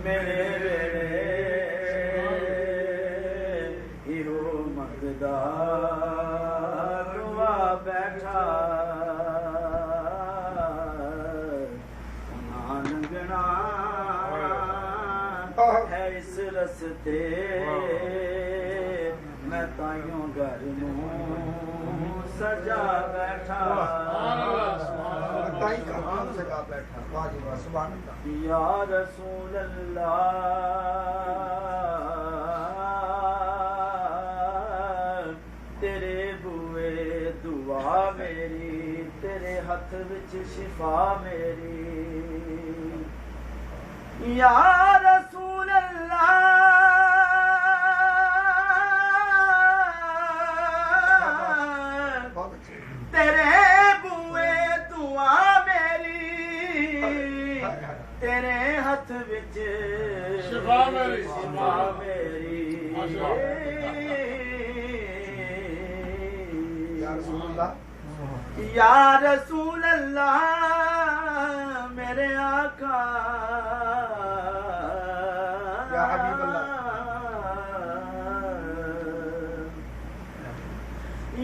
मेरे हीरो मंगदा रुआ बैठा लंघना है इस रस्ते मैं ताइयों घर नूं सजा बैठा या रसूल अल्लाह तेरे बुए दुआ मेरी तेरे हथ विच शिफा मेरी या रसूल अल्लाह तेरे बुए दुआ तेरे हथ विच शिफा मेरी या रसूल अल्लाह मेरे आका या हबीब अल्लाह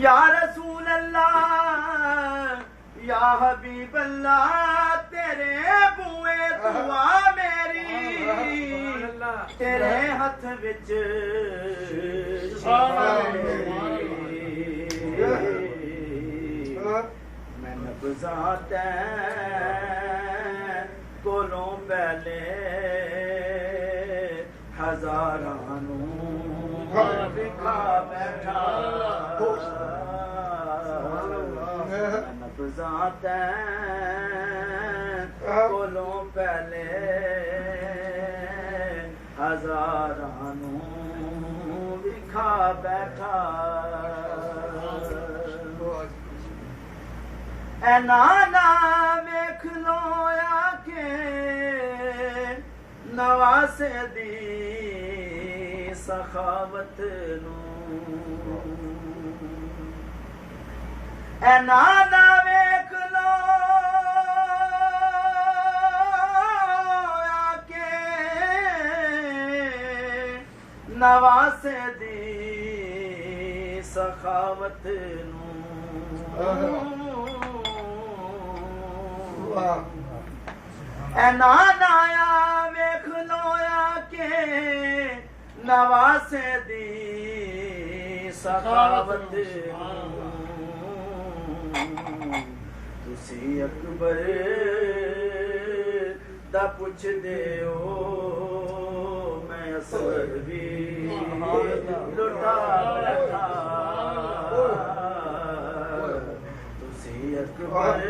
या रसूल अल्लाह या हबीब अल्लाह तेरे बुए दुआ मेरी तेरे हथ विच मैं नब्ज़ां तैं कोलों पहले हज़ारां नूं विखा बैठा नब्ज़ां तैं कोलों पहले हज़ारां नूं विखा बैठा ऐ नाना वेख लो आके नवासे दी सखावत नूं ऐ नाना वेख लो आके नवासे दी सखावत नूं ऐ नानाया वेख लो आके नवासे दी सखावत तुसी अकबर दा पुछदे हो मैं असर भी लुटा बैठा तुसी अकबर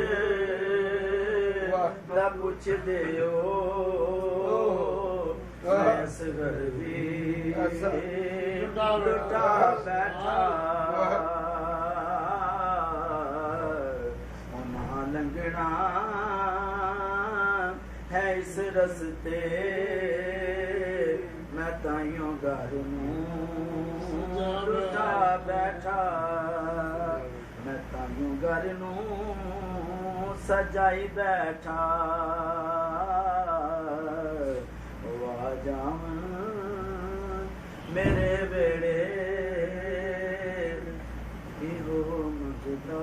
दा पुछदे हो मैं असर भी लुटा बैठा लंघना है इस रस्ते मैं ताइयों घर नूं लुटा बैठा मैं ताइयों घर नूं सजाई बैठा आ जावन मेरे बेड़े हीरो मंगदा